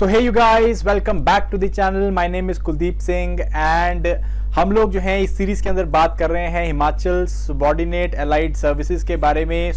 So hey you guys, welcome back to the channel. My name is Kuldeep Singh and हम लोग जो हैं इस सीरीज के अंदर बात कर रहे हैं हिमाचल सबॉर्डिनेट एलाइड सर्विसेज के बारे में।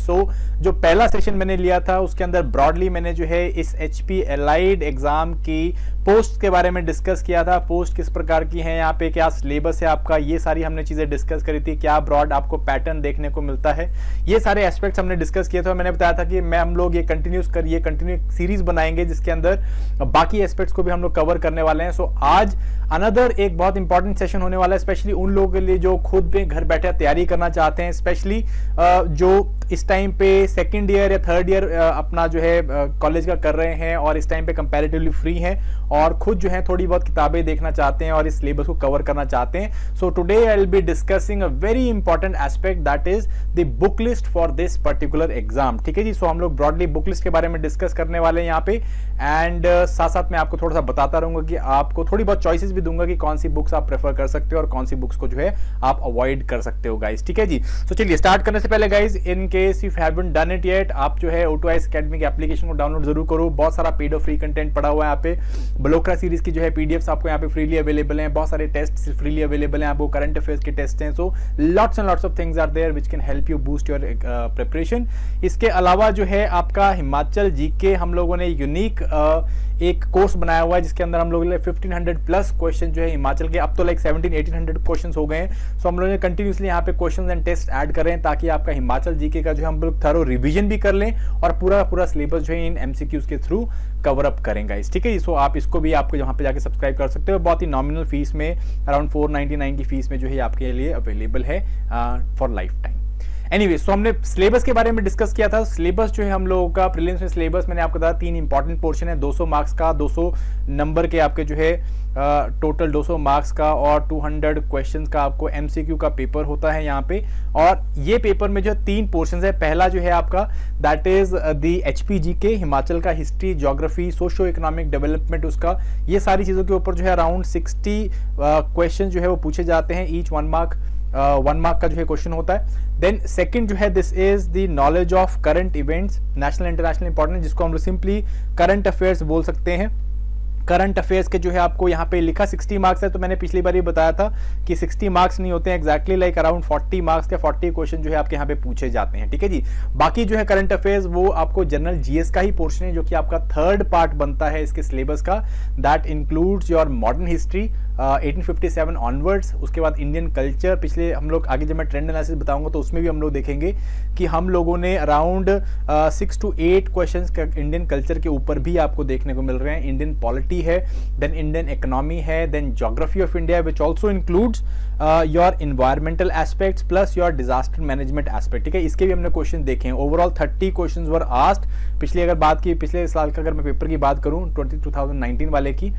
जो पहला सेशन मैंने लिया था उसके अंदर ब्रॉडली मैंने जो है इस एचपी एलाइड एग्जाम की पोस्ट के बारे में डिस्कस किया था। पोस्ट किस प्रकार की है, यहाँ पे क्या सिलेबस है आपका, ये सारी हमने चीजें डिस्कस करी थी। क्या ब्रॉड आपको पैटर्न देखने को मिलता है, ये सारे एस्पेक्ट्स हमने डिस्कस किए थे। मैंने बताया था कि हम लोग ये कंटिन्यू सीरीज बनाएंगे जिसके अंदर बाकी एस्पेक्ट्स को भी हम लोग कवर करने वाले हैं। सो आज अनदर एक बहुत इंपॉर्टेंट सेशन होने वाला है, स्पेशली उन लोगों के लिए जो खुद में घर बैठे तैयारी करना चाहते हैं, स्पेशली जो इस टाइम पे सेकंड ईयर या थर्ड ईयर अपना जो है कॉलेज का कर रहे हैं और इस टाइम पे कंपैरेटिवली फ्री हैं और खुद जो है थोड़ी बहुत किताबें देखना चाहते हैं और इस सिलेबस को कवर करना चाहते हैं। So today I will be discussing a very important aspect, that is the book list for this particular exam. ठीक है जी। सो हम लोग ब्रॉडली बुक लिस्ट के बारे में डिस्कस करने वाले हैं यहाँ पे एंड साथ साथ मैं आपको थोड़ा सा बताता रहूंगा कि आपको थोड़ी बहुत चॉइसेस भी दूंगा कि कौन सी बुक्स आप प्रेफर कर सकते हो और कौन सी बुक्स को जो है आप अवॉइड कर सकते हो गाइस। ठीक है जी। तो चलिए स्टार्ट करने से पहले guys, in case you haven't done it yet, आप जो है O2IS अकेडमी के एप्लीकेशन को डाउनलोड जरूर करो। बहुत सारा पेड और फ्री कंटेंट पड़ा हुआ है यहाँ पे। ब्लोक्रा सीरीज की जो है पीडीएफ्स आपको यहाँ पे फ्रीली अवेलेबल हैं। बहुत सारे टेस्ट फ्रीली अवेलेबल हैं, आपको करंट अफेयर्स के टेस्ट हैं। So lots and lots of things are there which can help you boost your preparation. इसके अलावा जो है आपका हिमाचल जीके हम लोगों ने यूनिक एक कोर्स बनाया हुआ है जिसके अंदर हम लोगों ने 1500 प्लस क्वेश्चन जो है हिमाचल के, अब तो लाइक 1700-1800 क्वेश्चन हो गए हैं। सो हम लोगों ने कंटिन्यूसली यहाँ पे क्वेश्चन एंड टेस्ट ऐड कर रहे हैं ताकि आपका हिमाचल जीके का जो है हम लोग थरो रिवीजन भी कर लें और पूरा सिलेबस जो है इन एमसीक्यूज के थ्रू कवर अप करेंगे। ठीक है जी। सो आप इसको भी आपको यहाँ पे जाके सब्सक्राइब कर सकते हो। बहुत ही नॉमिनल फीस में, अराउंड 499 की फीस में जो है आपके लिए अवेलेबल है फॉर लाइफ टाइम। एनीवे, सो हमने सिलेबस के बारे में डिस्कस किया था। सिलेबस जो है हम लोगों का प्रीलिम्स में सिलेबस मैंने आपको बताया 3 इंपॉर्टेंट पोर्शन है। 200 मार्क्स का, 200 नंबर के आपके जो है टोटल 200 मार्क्स का और 200 क्वेश्चंस का आपको एमसीक्यू का पेपर होता है यहाँ पे। और ये पेपर में जो 3 पोर्शंस है, पहला जो है आपका that is the HPGK, Himachal का history, geography, socio economic development, उसका ये सारी चीजों के ऊपर जो है अराउंड 60 क्वेश्चन जो है वो पूछे जाते हैं। ईच 1 मार्क का जो है क्वेश्चन होता है। देन सेकंड जो है this is the knowledge of current events, national international important, जिसको हम लोग सिंपली करंट अफेयर्स बोल सकते हैं। करंट अफेयर्स के जो है आपको यहाँ पे लिखा 60 मार्क्स है, तो मैंने पिछली बार ये बताया था कि 60 मार्क्स नहीं होते हैं एग्जैक्टली, लाइक अराउंड 40 मार्क्स के 40 क्वेश्चन जो है आपके यहाँ पे पूछे जाते हैं। ठीक है जी। बाकी जो है करंट अफेयर्स वो आपको जनरल जीएस का ही पोर्शन है जो कि आपका थर्ड पार्ट बनता है इसके सिलेबस का। That includes your modern history 1857 onwards, उसके बाद इंडियन कल्चर। पिछले हम लोग आगे जब मैं ट्रेंड एनालिसिस बताऊंगा तो उसमें भी हम लोग देखेंगे कि हम लोगों ने around 6 to 8 question Indian culture के ऊपर भी आपको देखने को मिल रहे हैं। इंडियन पॉलिटी है, देन इंडियन इकोनॉमी है, then geography of India which also includes your environmental aspects plus your disaster management aspect. ठीक है, इसके भी हमने क्वेश्चन देखे हैं। Overall 30 question were asked. पिछले साल का अगर मैं पेपर की बात करूं 2019 वाले की,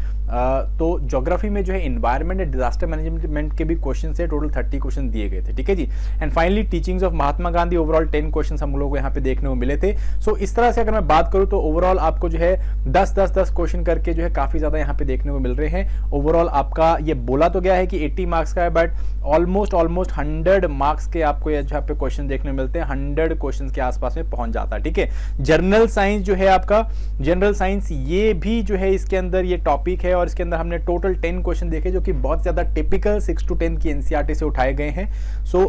तो ज्योग्राफी में जो है इन्वायरमेंट एंड डिजास्टर मैनेजमेंट के भी क्वेश्चन से टोटल 30 क्वेश्चन दिए गए थे। ठीक है जी। And finally teachings of Mahatma Gandhi, overall 10 question हम लोगों को यहाँ पे देखने को मिले थे। सो इस तरह से अगर मैं बात करूं तो ओवरऑल आपको जो है 10 क्वेश्चन करके जो है काफी ज्यादा यहाँ पे देखने को मिल रहे हैं। ओवरऑल आपका ये बोला तो गया है कि 80 मार्क्स का है, बट ऑलमोस्ट 100 मार्क्स के आपको यहाँ पे क्वेश्चन देखने मिलते हैं। 100 क्वेश्चन के आसपास में पहुंच जाता है। ठीक है। जनरल साइंस जो है आपका, जनरल साइंस ये भी जो है इसके अंदर ये टॉपिक है और इसके अंदर हमने टोटल 10 क्वेश्चन देखे जो कि बहुत ज्यादा टिपिकल 6 to 10 की एनसीईआरटी से उठाए गए हैं। सो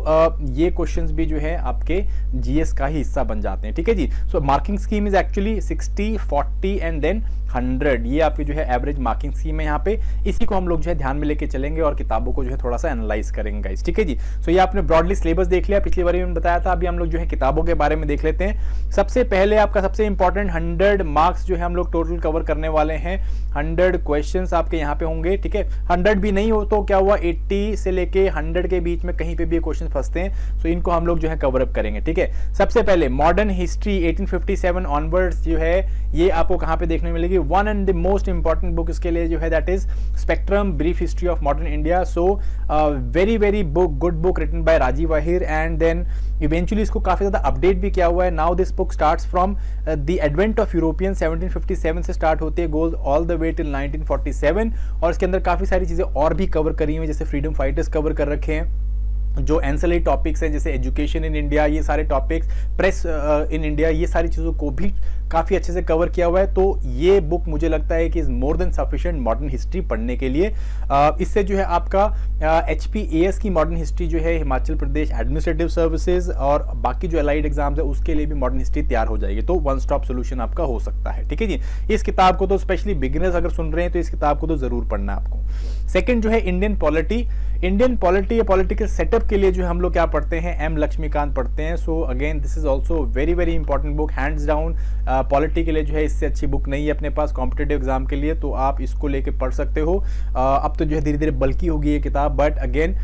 ये क्वेश्चंस भी जो है आपके जीएस का ही हिस्सा बन जाते हैं। ठीक है जी। So marking scheme is actually 60, 40 and then 100, ये आपकी जो है एवरेज मार्किंग स्कीम है यहाँ पे। इसी को हम लोग जो है ध्यान में लेके चलेंगे और किताबों को जो है थोड़ा सा एनालाइज करेंगे गाइस। ठीक है जी। सो ये आपने ब्रॉडली सिलेबस देख लिया, पिछली बार मैंने बताया था। अभी हम लोग जो है किताबों के बारे में देख लेते हैं। सबसे पहले आपका सबसे इंपॉर्टेंट 100 मार्क्स जो है हम लोग टोटल कवर करने वाले हैं। 100 क्वेश्चंस आपके यहाँ पे होंगे। ठीक है, 100 भी नहीं हो तो क्या हुआ, 80 से लेके 100 के बीच में कहीं पे भी क्वेश्चन फंसते हैं। सो इनको हम लोग जो है कवर अप करेंगे। ठीक है। सबसे पहले मॉडर्न हिस्ट्री 1857 ऑनवर्ड्स जो है ये आपको कहाँ पे देखने मिलेगी। One and the most important book इसके लिए जो है that is spectrum brief history of modern India. So very good book written by Rajiv Ahir and then eventually इसको काफी ज्यादा अपडेट भी किया हुआ है। Now this book starts from the advent of European 1757 से स्टार्ट होती है, goes all the way till 1947 और इसके अंदर काफी सारी चीजें और भी कवर करी हुई है, जैसे फ्रीडम फाइटर्स कवर कर रखे हैं। जो एंसेलरी टॉपिक्स हैं जैसे एजुकेशन इन इंडिया, ये सारे टॉपिक्स, प्रेस इन इंडिया, ये सारी चीज़ों को भी काफी अच्छे से कवर किया हुआ है। तो ये बुक मुझे लगता है कि is more than sufficient modern history पढ़ने के लिए। इससे जो है आपका HPAS की मॉडर्न हिस्ट्री जो है हिमाचल प्रदेश एडमिनिस्ट्रेटिव सर्विसेज और बाकी जो एलाइड एग्जाम्स है उसके लिए भी मॉडर्न हिस्ट्री तैयार हो जाएगी। तो वन स्टॉप सोल्यूशन आपका हो सकता है। ठीक है जी, इस किताब को तो स्पेशली बिगिनर्स अगर सुन रहे हैं तो इस किताब को तो जरूर पढ़ना है आपको। सेकंड जो है इंडियन पॉलिटी या पॉलिटिकल सेटअप के लिए जो हम लोग क्या पढ़ते हैं, M लक्ष्मीकांत पढ़ते हैं। So again this is also very very important book, hands down. Polity के लिए जो है इससे अच्छी बुक नहीं है अपने पास कॉम्पिटेटिव एग्जाम के लिए, तो आप इसको लेके पढ़ सकते हो। अब तो जो है धीरे धीरे बल्कि होगी ये किताब, बट अगेन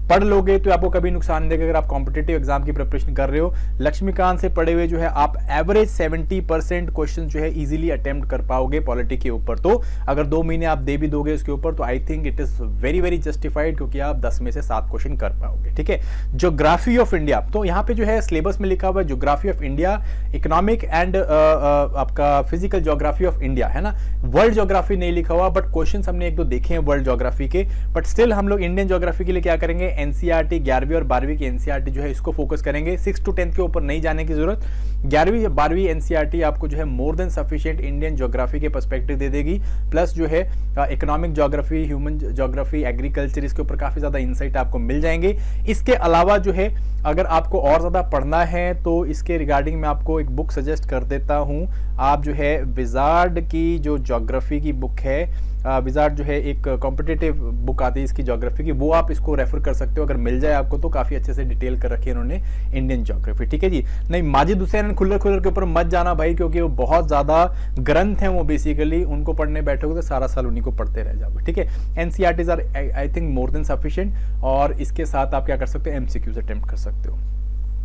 पढ़ लोगे तो आपको कभी नुकसान नहीं देगा। अगर आप कॉम्पिटेटिव एग्जाम की प्रिपरेशन कर रहे हो, लक्ष्मीकांत से पढ़े हुए जो है आप एवरेज 70% क्वेश्चन जो है इजीली अटेम्प्ट कर पाओगे पॉलिटी के ऊपर। तो अगर 2 महीने आप दे भी दोगे उसके ऊपर तो I think it is very very justified, क्योंकि आप 10 में से 7 क्वेश्चन कर पाओगे। ठीक है, ज्योग्राफी ऑफ इंडिया, तो यहाँ पे जो है सिलेबस में लिखा हुआ है geography of India, economic and आपका फिजिकल ज्योग्राफी ऑफ इंडिया है ना। वर्ल्ड ज्योग्राफी नहीं लिखा हुआ, बट क्वेश्चन हमने 1-2 देखे हैं वर्ल्ड ज्योग्राफी के। बट स्टिल हम लोग इंडियन ज्योग्राफी के लिए क्या करेंगे, NCERT 11वीं और 12वीं की NCERT जो है इसको फोकस करेंगे। 6 to 10 के ऊपर नहीं जाने की जरूरत। 11वीं या 12वीं NCERT आपको जो है मोर देन सफिशिएंट इंडियन ज्योग्राफी के पर्सपेक्टिव दे देगी, प्लस जो है economic geography, human geography, agriculture, इसके ऊपर काफी ज्यादा इंसाइट आपको मिल जाएंगे। इसके अलावा जो है अगर आपको और ज्यादा पढ़ना है तो इसके रिगार्डिंग मैं आपको एक बुक सजेस्ट कर देता हूं। आप जो है विजार्ड की जो ज्योग्राफी की बुक है, विजार्ड जो है एक कॉम्पिटिटिव बुक आती है इसकी ज्योग्राफी की, वो आप इसको रेफर कर सकते हो अगर मिल जाए आपको तो। काफी अच्छे से डिटेल कर रखी है उन्होंने इंडियन ज्योग्राफी। ठीक है जी, नहीं माजिद हुसैन खुल्लर के ऊपर मत जाना भाई, क्योंकि वो बहुत ज्यादा ग्रंथ हैं वो, बेसिकली उनको पढ़ने बैठोगे तो सारा साल उन्हीं को पढ़ते रह जाओगे। ठीक है, NCERTs are I think more than sufficient, और इसके साथ आप क्या कर सकते हो, MCQs अटेम्प्ट कर सकते हो।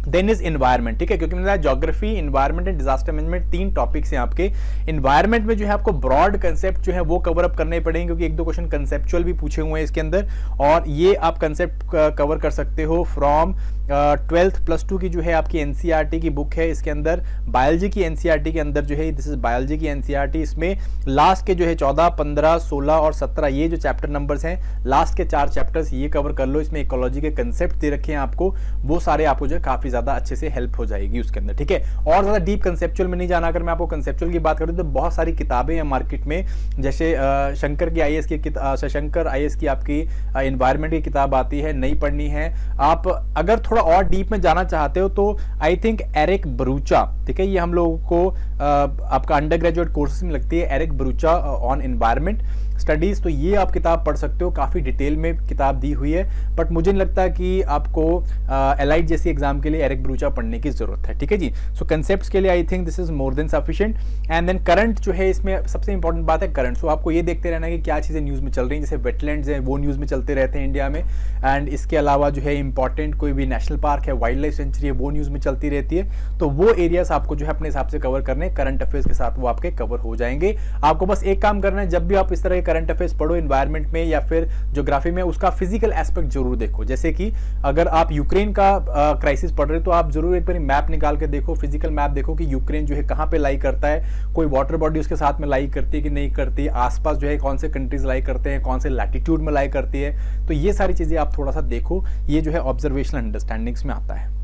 Then is environment. ठीक है, क्योंकि मैंने geography, environment and disaster management 3 topics हैं आपके। इन्वायरमेंट में जो है आपको ब्रॉड कंसेप्ट जो है वो कवर अप करने पड़ेंगे, क्योंकि 1-2 क्वेश्चन कंसेप्चुअल भी पूछे हुए हैं इसके अंदर, और ये आप कंसेप्ट कवर कर सकते हो फ्रॉम 12th +2 की जो है आपकी NCERT की बुक है। इसके अंदर बायोलॉजी की NCERT के अंदर जो है, दिस इज बायोलॉजी की NCERT, इसमें लास्ट के जो है 14, 15, 16 और 17 ये जो चैप्टर नंबर्स हैं, लास्ट के 4 चैप्टर्स ये कवर कर लो। इसमें इकोलॉजी के कंसेप्ट दे रखे हैं आपको, वो सारे आपको जो है काफी ज्यादा अच्छे से हेल्प हो जाएगी उसके अंदर। ठीक है, और ज्यादा डीप कंसेप्चुअल में नहीं जाना। अगर मैं आपको कंसेप्चुअल की बात करूं तो बहुत सारी किताबें हैं मार्केट में, जैसे शंकर की IAS की शंकर IAS की आपकी एनवायरमेंट की किताब आती है, नहीं पढ़नी है आप। अगर थोड़ा और डीप में जाना चाहते हो तो आई थिंक एरिक बरूचा, ठीक है, ये हम लोगों को आपका अंडर ग्रेजुएट कोर्सेज में लगती है, Eric Bharucha on environment studies, तो ये आप किताब पढ़ सकते हो, काफी डिटेल में किताब दी हुई है। बट मुझे नहीं लगता कि आपको एलाइड जैसी एग्जाम के लिए एरिक बरूचा पढ़ने की जरूरत है। ठीक है जी, सो कंसेप्ट्स के लिए I think this is more than sufficient. And then current जो है, इसमें सबसे इंपॉर्टेंट बात है करंट। सो आपको ये देखते रहना है कि क्या चीजें न्यूज में चल रही हैं, जैसे वेटलैंड्स हैं वो न्यूज में चलते रहते हैं इंडिया में, एंड इसके अलावा जो है इंपॉर्टेंट कोई भी नेशनल पार्क है, वाइल्ड लाइफ सेंचुरी है, वो न्यूज में चलती रहती है। तो वो एरियाज आपको जो है अपने हिसाब से कवर करने, करंट अफेयर्स के साथ वो आपके कवर हो जाएंगे। आपको बस एक काम करना है, जब भी आप इस तरह के करंट अफेयर्स पढ़ो एनवायरमेंट में या फिर ज्योग्राफी में, उसका फिजिकल एस्पेक्ट जरूर देखो। जैसे कि अगर आप यूक्रेन का क्राइसिस पढ़ रहे हो तो आप जरूर एक बार मैप निकाल के देखो, फिजिकल मैप देखो कि यूक्रेन जो है कहां पे लाई करता है, कोई वाटर बॉडी उसके साथ में लाई करती है कि नहीं करती, आसपास जो है कौन से कंट्रीज लाई करते हैं, कौन से लैटिट्यूड में लाई करती है। तो ये सारी चीजें आप थोड़ा सा देखो, ये जो है ऑब्जर्वेशनल अंडरस्टैंडिंग्स में आता है।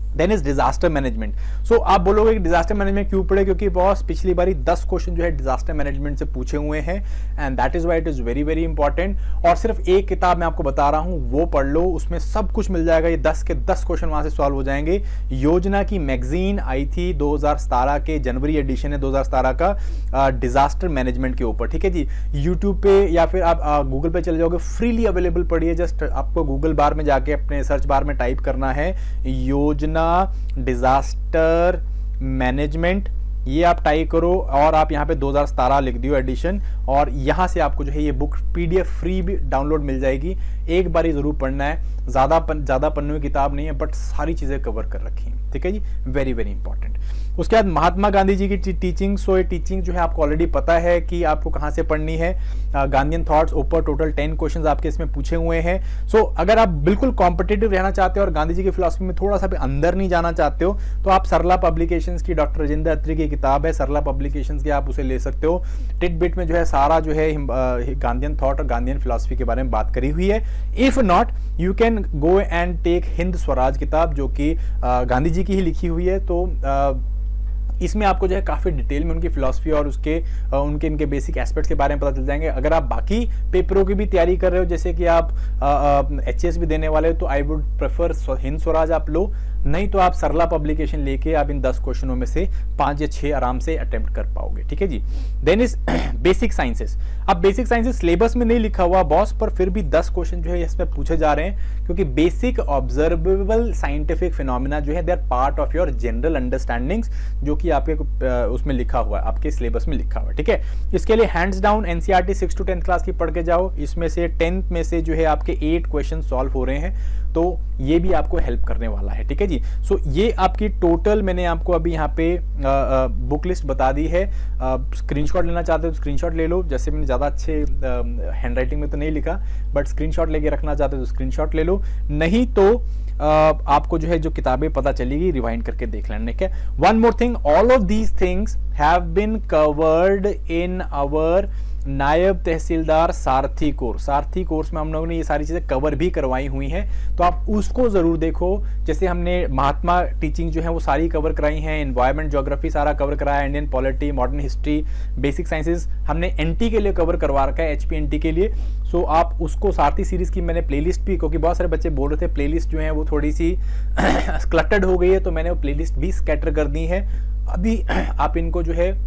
Then is disaster management. So आप बोलोगे कि डिजास्टर मैनेजमेंट क्यों पढ़े, क्योंकि बॉस पिछली बारी 10 क्वेश्चन जो है डिजास्टर मैनेजमेंट से पूछे हुए हैं, and that is why it is very very important. और सिर्फ एक किताब मैं आपको बता रहा हूं, वो पढ़ लो, उसमें सब कुछ मिल जाएगा। ये 10 के 10 क्वेश्चन वहां से सॉल्व हो जाएंगे। योजना की मैगजीन आई थी 2017 के जनवरी एडिशन है 2017 का, डिजास्टर मैनेजमेंट के ऊपर। ठीक है जी, यूट्यूब पे या फिर आप गूगल पे चले जाओगे, फ्रीली अवेलेबल पढ़िए। जस्ट आपको गूगल बार में जाके अपने सर्च बार में टाइप करना है योजना डिजास्टर मैनेजमेंट, ये आप टाइप करो और आप यहाँ पे 2017 लिख दियो एडिशन, और यहाँ से आपको जो है ये बुक PDF फ्री भी डाउनलोड मिल जाएगी। एक बार ही जरूर पढ़ना है, ज्यादा पन्नों की किताब नहीं है, बट सारी चीजें कवर कर रखी हैं। ठीक है जी, वेरी वेरी इंपॉर्टेंट। उसके बाद महात्मा गांधी जी की टीचिंग। सो ये टीचिंग जो है आपको ऑलरेडी पता है कि आपको कहाँ से पढ़नी है। गांधीयन थॉट्स ऊपर टोटल 10 क्वेश्चंस आपके इसमें पूछे हुए हैं। सो अगर आप बिल्कुल कॉम्पिटिटिव रहना चाहते हो और गांधी जी की फिलॉसफी में थोड़ा सा भी अंदर नहीं जाना चाहते हो, तो आप सरला पब्लिकेशंस की डॉक्टर राजेंद्र अत्री की किताब है, सरला पब्लिकेशंस की, आप उसे ले सकते हो। टिट बिट में जो है सारा जो है गांधीयन थॉट और गांधीयन फिलॉसफी के बारे में बात करी हुई है। If not you can go and take Hind Swaraj किताब, जो कि गांधी जी की ही लिखी हुई है। तो इसमें आपको जो है काफ़ी डिटेल में उनकी फिलॉसफी और उसके उनके इनके बेसिक एस्पेक्ट्स के बारे में पता चल जाएंगे। अगर आप बाकी पेपरों की भी तैयारी कर रहे हो, जैसे कि आप HAS भी देने वाले हो, तो I would prefer Hind Swaraj आप लो, नहीं तो आप सरला पब्लिकेशन लेके आप इन 10 क्वेश्चनों में से 5 या 6 आराम से अटेम्प्ट कर पाओगे। ठीक है जी। Then is basic sciences. अब बेसिक साइंसेस सिलेबस में नहीं लिखा हुआ बॉस, पर फिर भी 10 क्वेश्चन जो है इसमें पूछे जा रहे हैं, क्योंकि बेसिक ऑब्जर्वेबल साइंटिफिक फिनोमिना जो है they are part of your general understandings, जो कि आपके उसमें लिखा हुआ है, आपके सिलेबस में लिखा हुआ है। ठीक है, इसके लिए hands down NCERT 6 to 10th class की पढ़ के जाओ। इसमें से 10th में से जो है आपके 8 क्वेश्चन सॉल्व हो रहे हैं, तो ये भी आपको हेल्प करने वाला है। ठीक है जी। सो ये आपकी टोटल मैंने आपको अभी यहाँ पे बुक लिस्ट बता दी है। स्क्रीनशॉट लेना चाहते हो तो स्क्रीनशॉट ले लो, जैसे मैंने ज़्यादा अच्छे हैंडराइटिंग में तो नहीं लिखा, बट स्क्रीनशॉट लेके रखना चाहते हो तो स्क्रीनशॉट ले लो, नहीं तो आपको जो है जो किताबें पता चलेगी रिवाइंड करके देख लेना। ठीक है। One more thing, all of these things have been covered in our Naib Tehsildar Sarathi course. Sarathi course में हम लोगों ने ये सारी चीज़ें कवर भी करवाई हुई हैं, तो आप उसको ज़रूर देखो। जैसे हमने महात्मा टीचिंग जो है वो सारी कवर कराई हैं, एनवायरमेंट ज्योग्राफी सारा कवर कराया, Indian polity, modern history, basic sciences हमने NT के लिए कवर करवा रखा है, HPNT के लिए। सो आप उसको सारथी सीरीज़ की मैंने प्लेलिस्ट भी, क्योंकि बहुत सारे बच्चे बोल रहे थे प्लेलिस्ट जो है वो थोड़ी सी क्लटर्ड हो गई है, तो मैंने वो प्लेलिस्ट भी स्कैटर कर दी है। अभी आप इनको जो है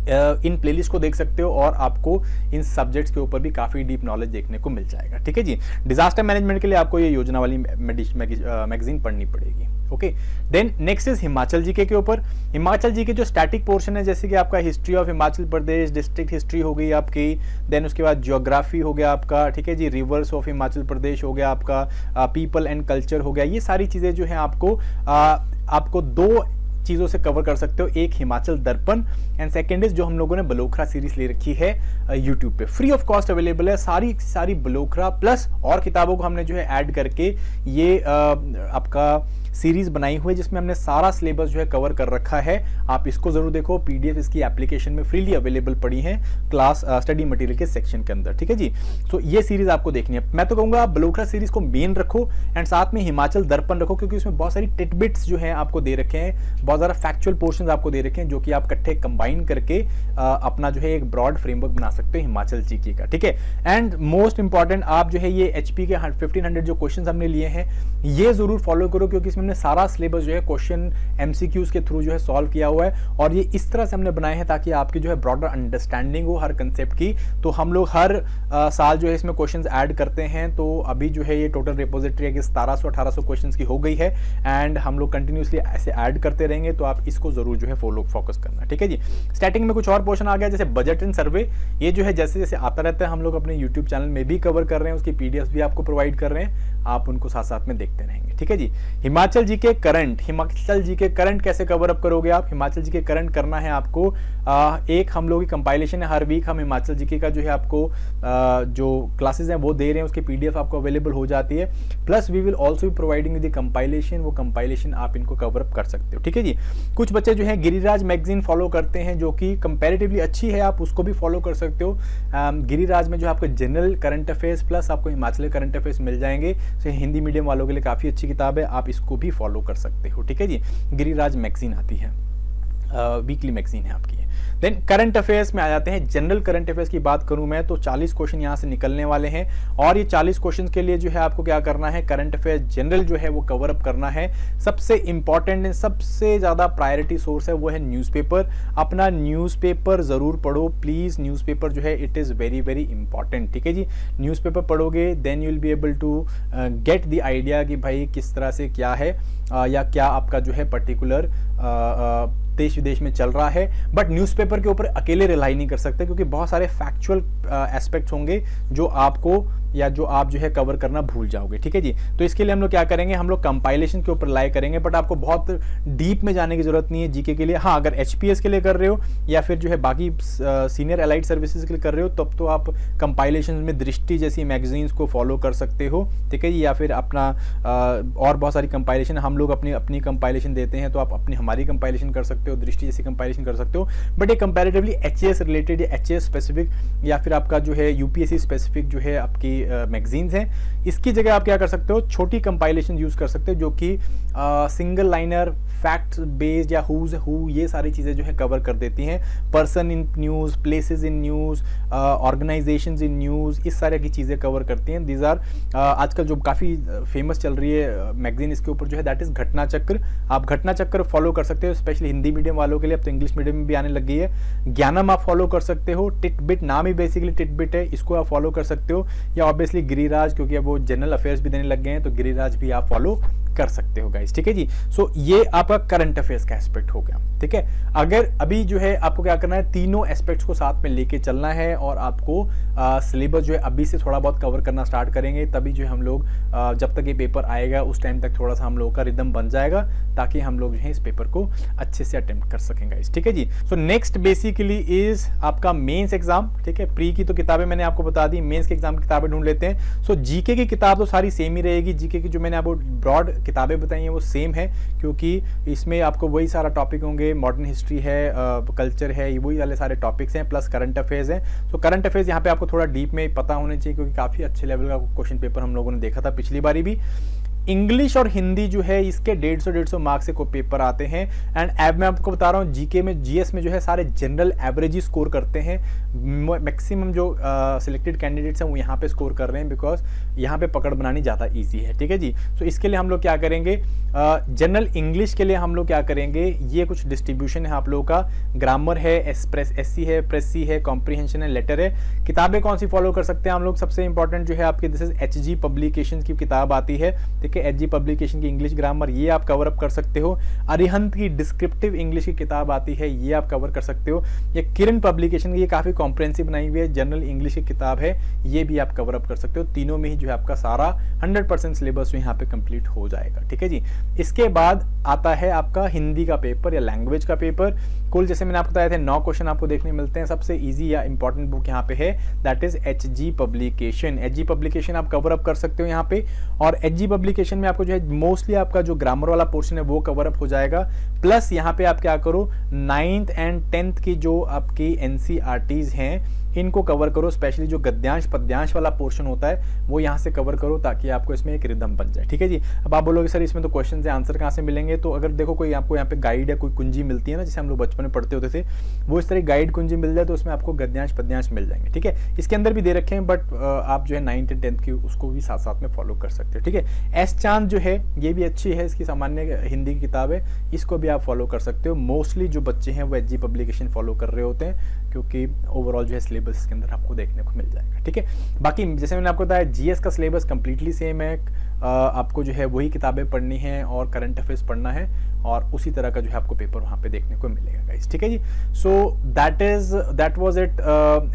इन प्लेलिस्ट को देख सकते हो और आपको इन सब्जेक्ट्स के ऊपर भी काफ़ी डीप नॉलेज देखने को मिल जाएगा। ठीक है जी। डिजास्टर मैनेजमेंट के लिए आपको ये योजना वाली मैगजीन पढ़नी पड़ेगी। Okay. Then next is Himachal GK के ऊपर। हिमाचल जीके जो स्टैटिक पोर्शन है, जैसे कि आपका history of Himachal Pradesh, district history हो गई आपकी, देन उसके बाद ज्योग्राफी हो गया आपका, ठीक है जी, रिवर्स ऑफ हिमाचल प्रदेश हो गया आपका, पीपल एंड कल्चर हो गया। ये सारी चीज़ें जो है आपको 2 चीज़ों से कवर कर सकते हो, एक हिमाचल दर्पण एंड सेकेंड इज जो हम लोगों ने बलोखरा सीरीज ले रखी है यूट्यूब पे, फ्री ऑफ कॉस्ट अवेलेबल है। सारी बलोखरा प्लस और किताबों को हमने जो है ऐड करके ये आपका सीरीज बनाई हुई है, जिसमें हमने सारा सिलेबस जो है कवर कर रखा है। आप इसको जरूर देखो, PDF इसकी एप्लीकेशन में फ्रीली अवेलेबल पड़ी है क्लास स्टडी मटेरियल के सेक्शन के अंदर। ठीक है जी। तो ये सीरीज आपको देखनी है। मैं तो कहूँगा आप बलोखरा सीरीज को मेन रखो एंड साथ में हिमाचल दर्पण रखो, क्योंकि उसमें बहुत सारी टिटबिट्स जो है आपको दे रखे हैं, बहुत ज़्यादा फैक्चुअल पोर्शंस आपको दे रखे हैं, जो कि आप इकट्ठे कंबाइन करके अपना जो है एक ब्रॉड फ्रेमवर्क बना सकते हो हिमाचल जीके का। ठीक है। एंड मोस्ट इंपॉर्टेंट, आप जो है ये HP के 1500 जो क्वेश्चन हमने लिए हैं ये जरूर फॉलो करो, क्योंकि इसमें हमने सारा सिलेबस जो है क्वेश्चन MCQs के थ्रू जो है सॉल्व किया हुआ है, और ये इस तरह से हमने बनाए हैं ताकि आपकी जो है ब्रॉडर अंडरस्टैंडिंग हो हर कंसेप्ट की। तो हम लोग हर साल जो है इसमें क्वेश्चंस ऐड करते हैं, तो अभी जो है ये टोटल रिपोजिटरी है कि 1700-1800 क्वेश्चंस की हो गई है, एंड हम लोग कंटिन्यूसली ऐसे ऐड करते रहेंगे, तो आप इसको जरूर जो है फोकस करना। ठीक है जी। स्टार्टिंग में कुछ और पोर्शन आ गया, जैसे बजट एंड सर्वे, ये जो है जैसे जैसे आता रहता है हम लोग अपने यूट्यूब चैनल में भी कवर कर रहे हैं, उसकी PDFs भी आपको प्रोवाइड कर रहे हैं, आप उनको साथ साथ में देखते रहेंगे। ठीक है जी। Himachal GK current, Himachal GK current कैसे कवर अप करोगे आप? हिमाचल जीके करंट करना है आपको, एक हम लोग की कंपाइलेशन है, हर वीक हम हिमाचल जीके का जो है आपको जो क्लासेस हैं वो दे रहे हैं, उसकी PDF आपको अवेलेबल हो जाती है, plus we will also be providing with the compilation, वो कंपाइलेशन आप इनको कवर अप कर सकते हो। ठीक है जी। कुछ बच्चे जो है गिरिराज मैगजीन फॉलो करते हैं, जो कि कंपैरेटिवली अच्छी है, आप उसको भी फॉलो कर सकते हो। गिरिराज में जो आपको जनरल करंट अफेयर्स प्लस आपको हिमाचली करंट अफेयर्स मिल जाएंगे, तो हिंदी मीडियम वालों के लिए काफ़ी अच्छी किताब है, आप इसको भी फॉलो कर सकते हो। ठीक है जी। गिरिराज मैगजीन आती है, वीकली मैगजीन है आपकी। देन करंट अफेयर्स में आ जाते हैं। जनरल करंट अफेयर्स की बात करूं मैं तो 40 क्वेश्चन यहां से निकलने वाले हैं, और ये 40 क्वेश्चन के लिए जो है आपको क्या करना है, करंट अफेयर्स जनरल जो है वो कवर अप करना है। सबसे इंपॉर्टेंट, सबसे ज़्यादा प्रायोरिटी सोर्स है वो है न्यूज़पेपर। अपना न्यूज़पेपर ज़रूर पढ़ो प्लीज़, न्यूज़पेपर जो है it is very very important. ठीक है जी। न्यूज़पेपर पढ़ोगे then you will be able to get the idea कि भाई किस तरह से क्या है, या क्या आपका जो है पर्टिकुलर देश विदेश में चल रहा है। बट न्यूज़पेपर के ऊपर अकेले रिलाई नहीं कर सकते, क्योंकि बहुत सारे फैक्चुअल एस्पेक्ट्स होंगे जो आपको या जो आप जो है कवर करना भूल जाओगे। ठीक है जी। तो इसके लिए हम लोग क्या करेंगे, हम लोग कंपाइलेशन के ऊपर रिलाई करेंगे, बट आपको बहुत डीप में जाने की जरूरत नहीं है जीके के लिए। हाँ, अगर HPS के लिए कर रहे हो या फिर जो है बाकी सीनियर एलाइड सर्विसेज के लिए कर रहे हो, तब तो आप कंपाइलेशन में दृष्टि जैसी मैगजीन्स को फॉलो कर सकते हो। ठीक है जी। या फिर अपना और बहुत सारी कंपाइलेशन हम लोग अपनी कंपाइलेशन देते हैं, तो आप अपनी हमारी कंपाइलेशन कर सकते हो। सकते हो, दृष्टि जैसी कंपैरिजन कर सकते हो, बट ये कंपैरेटिवली एचएएस रिलेटेड या एचएएस स्पेसिफिक या फिर आपका जो है यूपीएससी स्पेसिफिक जो है आपकी मैगजीन्स हैं, इसकी जगह आप क्या कर सकते हो, छोटी कंपाइलेशन यूज कर सकते हो जो कि सिंगल लाइनर, फैक्ट बेस्ड या हुज हु, ये सारी चीज़ें जो है कवर कर देती हैं। Person in news, places in news, organisations in news, इस सारे की चीज़ें कवर करती हैं। दीज आर आजकल जो काफ़ी फेमस चल रही है मैगजीन इसके ऊपर जो है, दैट इज़ घटना चक्र। आप घटना चक्र फॉलो कर सकते हो, स्पेशली हिंदी मीडियम वालों के लिए, अब तो इंग्लिश मीडियम में भी आने लग गई है। ज्ञानम आप फॉलो कर सकते हो, टिटबिट नाम ही बेसिकली टिटबिट है, इसको आप फॉलो कर सकते हो, या ऑब्वियसली गिरिराज, क्योंकि अब वो जनरल अफेयर्स भी देने लग गए हैं तो गिरिराज भी आप फॉलो कर सकते हो गाइस, ठीक है जी। सो ये आपका करंट अफेयर्स का एस्पेक्ट हो गया, ठीक है। अगर अभी जो है आपको क्या करना है, तीनों एस्पेक्ट्स को साथ में लेके चलना है और आपको सिलेबस जो है अभी से थोड़ा बहुत कवर करना स्टार्ट करेंगे, तभी जो है हम लोग जब तक ये पेपर आएगा उस टाइम तक थोड़ा सा हम लोगों का रिदम बन जाएगा, ताकि हम लोग जो है इस पेपर को अच्छे से अटेम्प्ट कर सकें गाइस, ठीक है जी। सो नेक्स्ट बेसिकली इज आपका मेंस एग्जाम, ठीक है। प्री की तो किताबें मैंने आपको बता दी, मेंस के एग्जाम की किताबें ढूंढ लेते हैं। सो जीके की किताब तो सारी सेम ही रहेगी, जीके की जो मैंने आपको ब्रॉड किताबें बताई हैं वो सेम है, क्योंकि इसमें आपको वही सारा टॉपिक होंगे, मॉडर्न हिस्ट्री है, कल्चर है, वही वाले सारे टॉपिक्स हैं, प्लस करंट अफेयर्स हैं। तो करंट अफेयर्स यहाँ पे आपको थोड़ा डीप में पता होना चाहिए, क्योंकि काफ़ी अच्छे लेवल का क्वेश्चन पेपर हम लोगों ने देखा था पिछली बारी भी। इंग्लिश और हिंदी जो है इसके 150 मार्क्स से को पेपर आते हैं। एंड अब मैं आपको बता रहा हूँ जीके में, जीएस में जो है सारे जनरल एवरेज ही स्कोर करते हैं। मैक्सिमम जो सिलेक्टेड कैंडिडेट्स हैं वो यहाँ पे स्कोर कर रहे हैं, बिकॉज यहाँ पे पकड़ बनानी ज़्यादा इजी है, ठीक है जी। सो इसके लिए हम लोग क्या करेंगे, जनरल इंग्लिश के लिए हम लोग क्या करेंगे, ये कुछ डिस्ट्रीब्यूशन है आप लोगों का, ग्रामर है, एससी है, प्रेसी है, कॉम्प्रीहेंशन है, लेटर है। किताबें कौन सी फॉलो कर सकते हैं हम लोग, सबसे इंपॉर्टेंट जो है आपकी दिस इज एचजी पब्लिकेशन की किताब आती है, ठीक है। एचजी पब्लिकेशन की इंग्लिश ग्रामर ये आप कवर अप कर सकते हो। अरिहंत की डिस्क्रिप्टिव इंग्लिश की किताब आती है, ये आप कवर कर सकते हो। ये किरण पब्लिकेशन की, ये काफ़ी कॉम्प्रेहेंसिव बनाई हुई है, जनरल इंग्लिश की किताब है, ये भी आप कवर अप कर सकते हो। तीनों में ही जो है आपका सारा 100% सिलेबस जो यहाँ पे कंप्लीट हो जाएगा, ठीक है जी। इसके बाद आता है आपका हिंदी का पेपर या लैंग्वेज का पेपर। कुल जैसे मैंने आपको बताया था 9 क्वेश्चन आपको देखने मिलते हैं। सबसे इजी या इंपॉर्टेंट बुक यहाँ पे है, that is Hg publication. Hg publication आप कवर अप कर सकते हो यहाँ पे, और एचजी पब्लिकेशन में आपको जो है मोस्टली आपका जो ग्रामर वाला पोर्शन है वो कवर अप हो जाएगा। प्लस यहाँ पे आप क्या करो, 9th एंड 10th की जो आपकी एनसीईआरटीज हैं इनको कवर करो, स्पेशली जो गद्यांश पद्यांश वाला पोर्शन होता है वो यहाँ से कवर करो, ताकि आपको इसमें एक रिदम बन जाए, ठीक है जी। अब आप बोलोगे सर इसमें तो क्वेश्चन है, आंसर कहाँ से मिलेंगे, तो अगर देखो कोई आपको यहाँ पे गाइड या कोई कुंजी मिलती है ना, जैसे हम लोग बचपन में पढ़ते होते थे, वो इस तरह गाइड कुंजी मिल जाए तो उसमें आपको गद्यांश पद्यांश मिल जाएंगे, ठीक है। इसके अंदर भी दे रखे हैं, बट आप जो है 9th एंड 10th की उसको भी साथ साथ में फॉलो कर सकते हो, ठीक है। एस चांद जो है ये भी अच्छी है, इसकी सामान्य हिंदी की किताब है, इसको भी आप फॉलो कर सकते हो। मोस्टली जो बच्चे हैं वो एचजी पब्लिकेशन फॉलो कर रहे होते हैं, क्योंकि ओवरऑल जो है सिलेबस के अंदर आपको देखने को मिल जाएगा, ठीक है। बाकी जैसे मैंने आपको बताया जीएस का सिलेबस कंप्लीटली सेम है, आपको जो है वही किताबें पढ़नी है और करंट अफेयर्स पढ़ना है, और उसी तरह का जो है आपको पेपर वहाँ पे देखने को मिलेगा गाइस, ठीक है जी। So that was it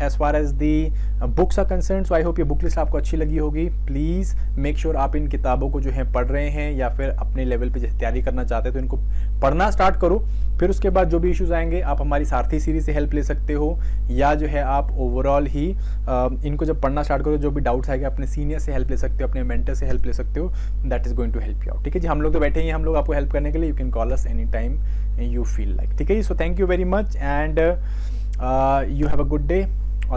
as far as the books are concern. So I hope ये बुक लिस्ट आपको अच्छी लगी होगी। प्लीज़ मेक श्योर आप इन किताबों को जो है पढ़ रहे हैं, या फिर अपने लेवल पे जैसे तैयारी करना चाहते हैं तो इनको पढ़ना स्टार्ट करो। फिर उसके बाद जो भी इश्यूज आएंगे आप हमारी सारथी सीरीज से हेल्प ले सकते हो, या जो है आप ओवरऑल ही इनको जब पढ़ना स्टार्ट करो, जो भी डाउट्स आएंगे अपने सीनियर से हेल्प ले सकते हो, अपने मेंटर से हेल्प ले सकते हो। That is going to help you out, ठीक है जी। हम लोग तो बैठे ही हैं, हम लोग आपको हेल्प करने के लिए। You can call us any time you feel like, ठीक है जी। So thank you very much and you have a good day.